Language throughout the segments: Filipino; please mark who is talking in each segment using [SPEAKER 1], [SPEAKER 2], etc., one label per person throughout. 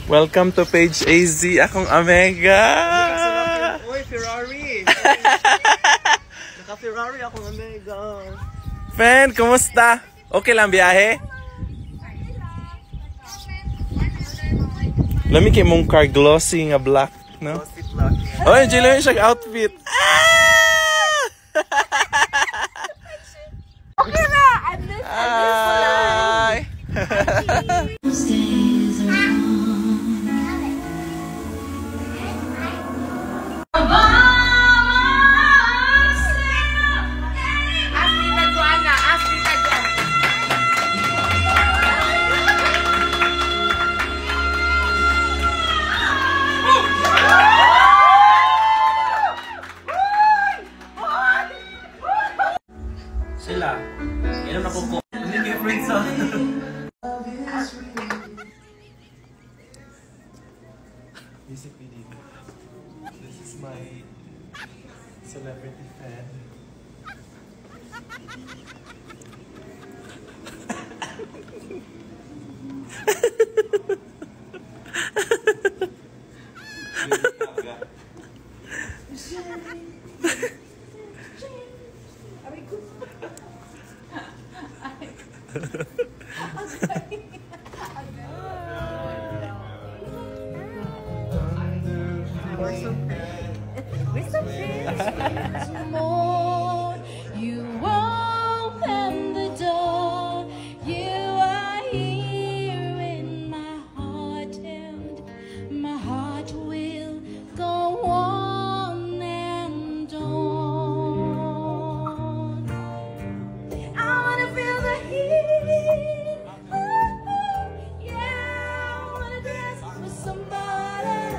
[SPEAKER 1] Welcome to Page AZ. Akong Omega.
[SPEAKER 2] Uy, Ferrari. Naka-Ferrari akong Omega.
[SPEAKER 1] Friend, kumusta? Okay lang biyahe? Lami kay mong car glossy nga black, no?
[SPEAKER 2] Glossy black.
[SPEAKER 1] Oh, enjoy lang siya outfit.
[SPEAKER 3] Okay na! I'm this
[SPEAKER 1] Hi!
[SPEAKER 2] Sila. Inom na kuko. Hindi kayo friends on.
[SPEAKER 1] Basically, this is my celebrity fan.
[SPEAKER 3] We're so friends. More, you open the door. You are here in my heart, and my heart will go on and on. I wanna feel the heat. Yeah, I wanna dance with somebody.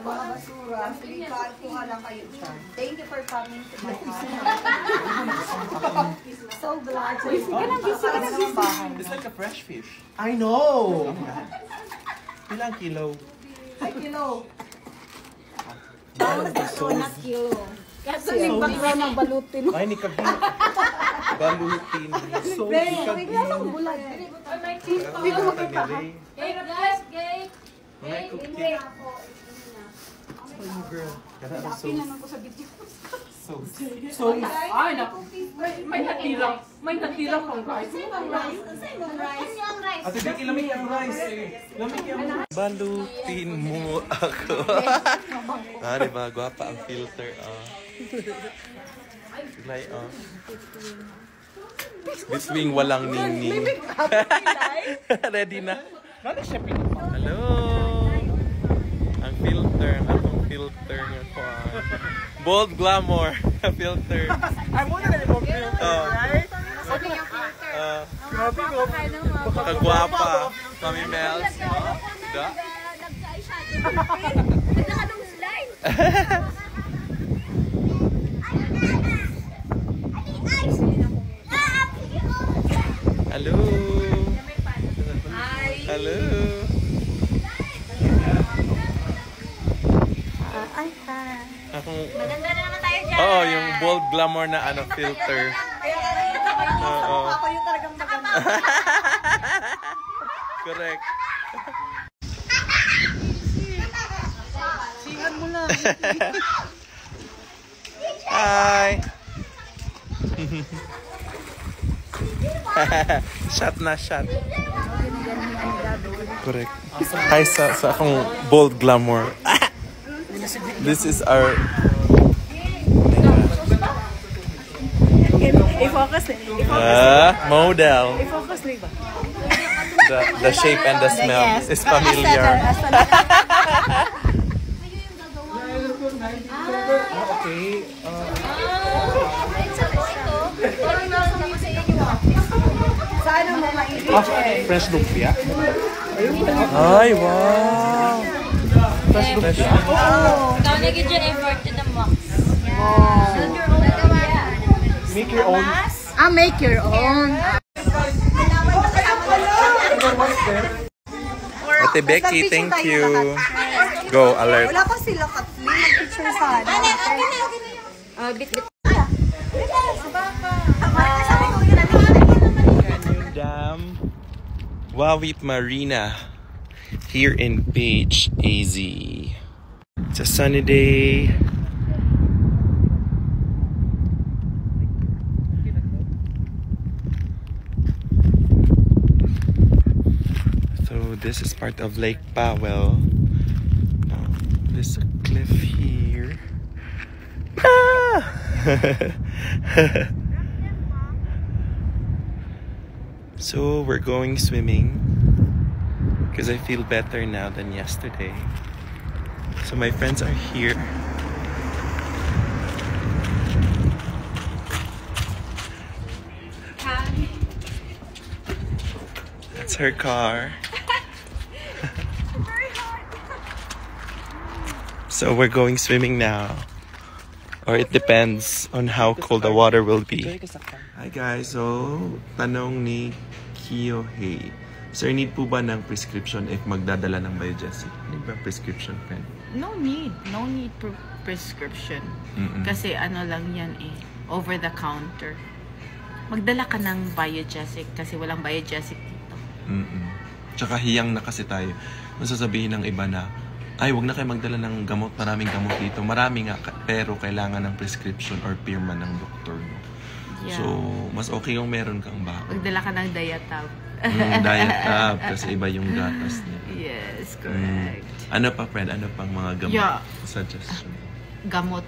[SPEAKER 4] Mga basura, kuha lang kayo dyan. Thank you for coming to my house. So glad to see you.
[SPEAKER 1] It's like a fresh fish.
[SPEAKER 2] I know!
[SPEAKER 1] Ilang kilo?
[SPEAKER 4] Ay, kilo.
[SPEAKER 3] Not kilo. Kasi may background ng balutin.
[SPEAKER 1] Ay, ni Kabi. Balutin.
[SPEAKER 2] So,
[SPEAKER 4] Bigla lang bulag.
[SPEAKER 1] Hindi ko makita. Girl, kada na so.
[SPEAKER 2] so, ay, naku. May natilang pang guys.
[SPEAKER 1] Ate Vicky, lamig yung rice. Lamig yung... Balutin mo ako. Ah, diba? Gwapa ang filter. Silay, Between walang ningning. Ready na? Hello! Ang filter, atong filter nga ko. Bold Glamour filter.
[SPEAKER 2] I wanted a little filter, right? Grabe ko.
[SPEAKER 1] Kagwapa. Mami Mels. Da?
[SPEAKER 3] Nagkakadong slide.
[SPEAKER 1] Hello! Hello!
[SPEAKER 3] Maganda na naman tayo dyan.
[SPEAKER 1] Oo, yung Bold Glamour na filter. Oo.
[SPEAKER 4] Ako yung talagang maganda.
[SPEAKER 1] Correct.
[SPEAKER 4] Singan mo lang.
[SPEAKER 1] Hi! Shot na shot. Correct. Hi sa akong Bold Glamour. This is our...
[SPEAKER 4] I-focus eh.
[SPEAKER 1] Model.
[SPEAKER 4] I-focus na ba?
[SPEAKER 1] The shape and the smell is familiar.
[SPEAKER 2] Okay.
[SPEAKER 4] Saan ang mga i-check?
[SPEAKER 2] Fresh lumpia.
[SPEAKER 1] Ay, wow!
[SPEAKER 3] Ikaw naging dyan effort to the max.
[SPEAKER 1] your own.
[SPEAKER 3] Make your own.
[SPEAKER 1] Ate Becky, thank you. Go, alert.
[SPEAKER 4] Wala pa sila, Kathleen. Mag-picture sana.
[SPEAKER 3] Bit-bit.
[SPEAKER 1] Canyon Dam, Wawit Marina, here in Page, AZ. It's a sunny day. So this is part of Lake Powell. There's a cliff here. Ah! So we're going swimming because I feel better now than yesterday. So my friends are here. That's her car. So we're going swimming now. Or it depends on how cold the water will be. Hi guys, so tanong ni Kiyohei. Sir, need po ba ng prescription if magdadala ng Biogesic? Need ba prescription, friend?
[SPEAKER 5] No need prescription. Kasi ano lang yan over the counter. Magdala ka ng Biogesic kasi walang Biogesic dito.
[SPEAKER 1] Tsaka hiyang na kasi tayo. Kung sasabihin ng iba na, ay, wag na kayo magdala ng gamot, maraming gamot dito. Marami nga, pero kailangan ng prescription or pirma ng doktor. No?
[SPEAKER 5] Yeah.
[SPEAKER 1] So, mas okay kung meron kang bako.
[SPEAKER 5] Magdala ka ng Diatab.
[SPEAKER 1] Diet tab, kasi iba yung gatas niya.
[SPEAKER 5] Yes, correct.
[SPEAKER 1] Ano pa, friend? Ano pang mga gamot?
[SPEAKER 5] Yeah.
[SPEAKER 1] Suggestion.
[SPEAKER 5] Gamot.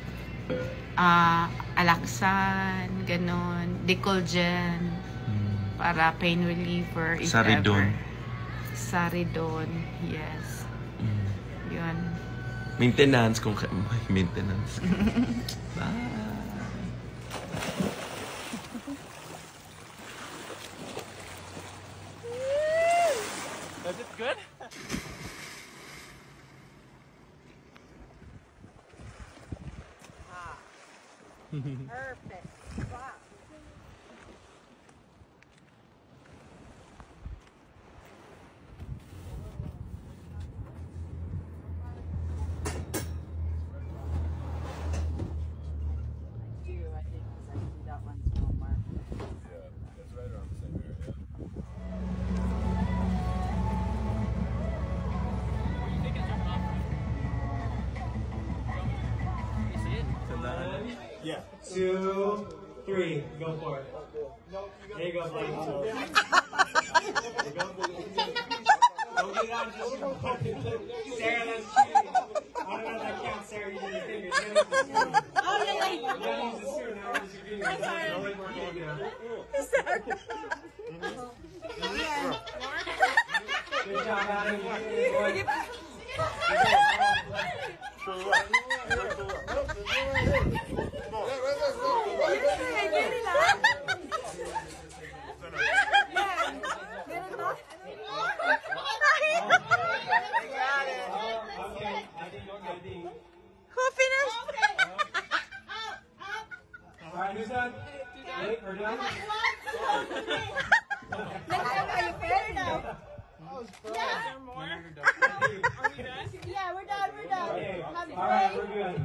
[SPEAKER 5] Alaxan, ganon. Decolgen. Para pain reliever. If
[SPEAKER 1] Saridon.
[SPEAKER 5] ever. Saridon, yes. Yun.
[SPEAKER 1] Maintenance kung maintenance. Bye. Was it good?
[SPEAKER 4] Perfect. Wow.
[SPEAKER 6] Yeah. 2, 3. Go for it. There you go, Blake. There you go. Don't get on just Sarah, that's cheating. I don't know if that counts, Sarah, using your fingers. Oh, yeah. You gotta use the spoon, now use your fingers. Don't let more game now. Good job, Adam.
[SPEAKER 5] Who finished?
[SPEAKER 6] Alright, who's done? Wait, we're done?
[SPEAKER 3] Yeah, we're done.
[SPEAKER 6] Okay. Alright, we're good.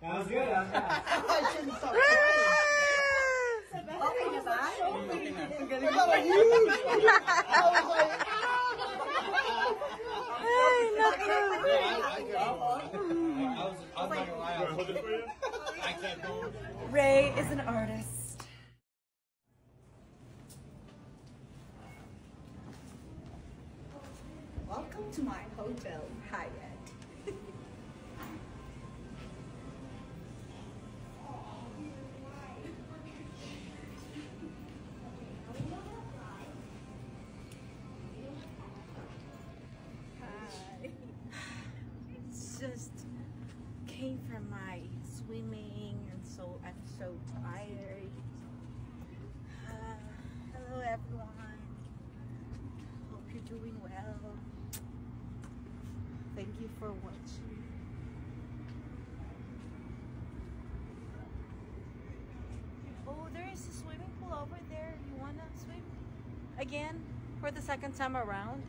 [SPEAKER 6] That was good. That was fast.
[SPEAKER 4] Ray is an artist. Welcome to my hotel, Hyatt.
[SPEAKER 5] Just came from my swimming and so I'm so tired. Hello everyone. Hope you're doing well. Thank you for watching. there's a swimming pool over there. You wanna swim again for the second time around?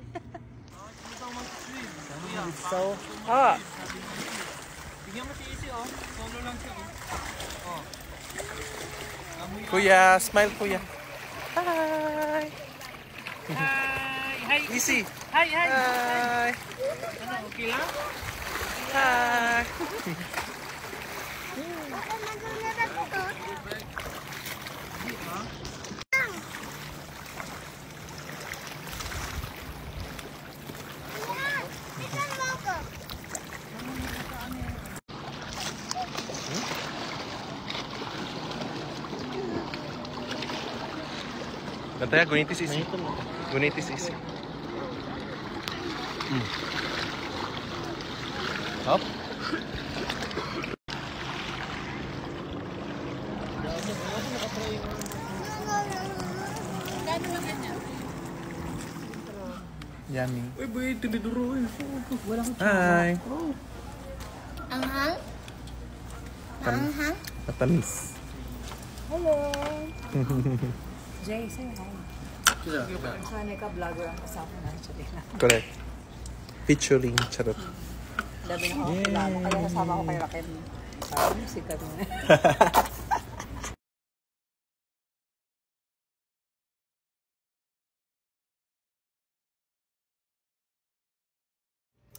[SPEAKER 3] So hot.
[SPEAKER 6] Bigyan mo si Izzy, oh. Solo lang siya, oh.
[SPEAKER 1] Kuya, smile kuya. Hi!
[SPEAKER 6] Hi!
[SPEAKER 1] Easy!
[SPEAKER 6] Hi!
[SPEAKER 1] Hi!
[SPEAKER 6] Ano, okay lang?
[SPEAKER 1] Hi! Bantaya, gunitis isi. Gunitis isi. Up. Yummy.
[SPEAKER 6] Uy, boy, tiniduro.
[SPEAKER 1] Hi.
[SPEAKER 3] Anghang? Anghang?
[SPEAKER 1] Matamis.
[SPEAKER 3] Hello. Jay, say hi. Sana ka vlogger ang kasama na siya.
[SPEAKER 1] Correct. Featuring charot.
[SPEAKER 3] Labi na ako kilala. Kaya kasama ko kay Raquel. Sabi, sikat mo na.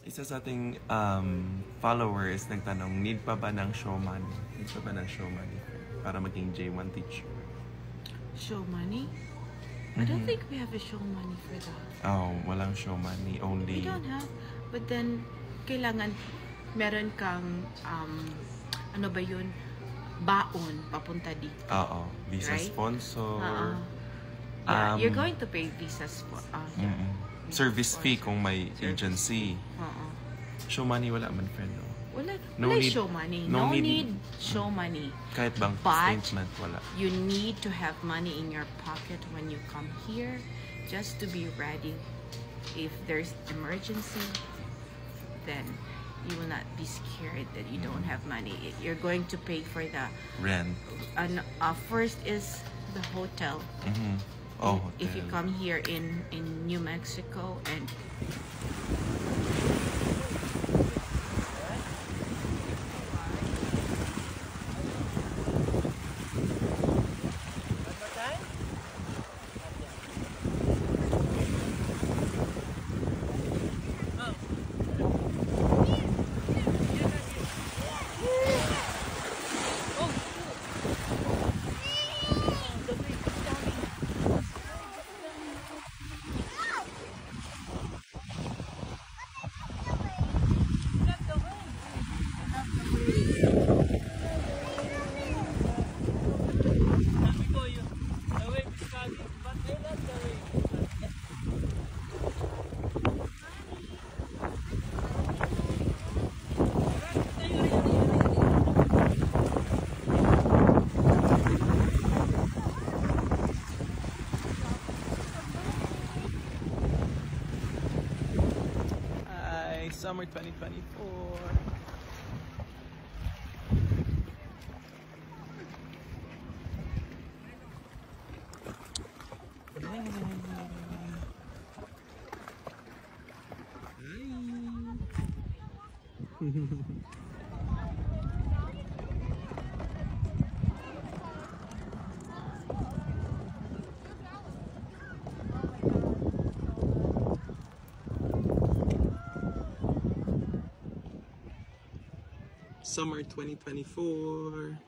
[SPEAKER 1] Isa sa ating followers nagtanong, need pa ba ng show money? Need pa ba ng show money para maging J1 teacher?
[SPEAKER 5] Show money? I don't think we have a show money for that.
[SPEAKER 1] Oh, walang show money.
[SPEAKER 5] We
[SPEAKER 1] Only...
[SPEAKER 5] don't have. But then, kailangan meron kang, ano ba yun? Baon papunta dito.
[SPEAKER 1] Oo. Visa
[SPEAKER 5] Right?
[SPEAKER 1] sponsor.
[SPEAKER 5] Yeah, you're going to pay visas for
[SPEAKER 1] Service fee kung may agency. Show money, wala man, friend. No?
[SPEAKER 5] Wala
[SPEAKER 1] No need-
[SPEAKER 5] show money.
[SPEAKER 1] no
[SPEAKER 5] No
[SPEAKER 1] need-
[SPEAKER 5] need show money.
[SPEAKER 1] Kahit bank
[SPEAKER 5] But-
[SPEAKER 1] statement, wala.
[SPEAKER 5] You need to have money in your pocket when you come here just to be ready. If there's emergency, then you will not be scared that you don't have money. You're going to pay for the
[SPEAKER 1] Rent.
[SPEAKER 5] first is the hotel.
[SPEAKER 1] Oh,
[SPEAKER 5] If you
[SPEAKER 1] hotel.
[SPEAKER 5] come here in New Mexico and
[SPEAKER 1] Hi, summer 2024. Summer 2024.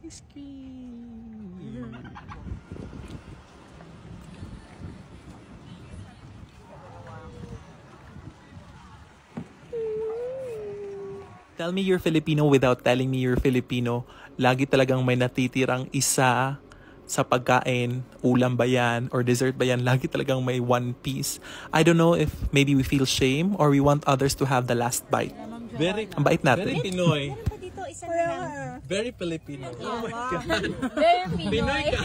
[SPEAKER 1] Ice cream. Tell me you're Filipino without telling me you're Filipino. Lagi talagang may natitirang isa sa pagkain, ulam ba yan, or dessert ba yan, lagi talagang may one piece. I don't know if maybe we feel shame or we want others to have the last bite.
[SPEAKER 6] Very,
[SPEAKER 1] Ang bait natin.
[SPEAKER 6] very Pinoy.
[SPEAKER 3] Dito, isa na lang.
[SPEAKER 6] Very Filipino. Oh my God.
[SPEAKER 3] Very
[SPEAKER 6] Pinoy ka.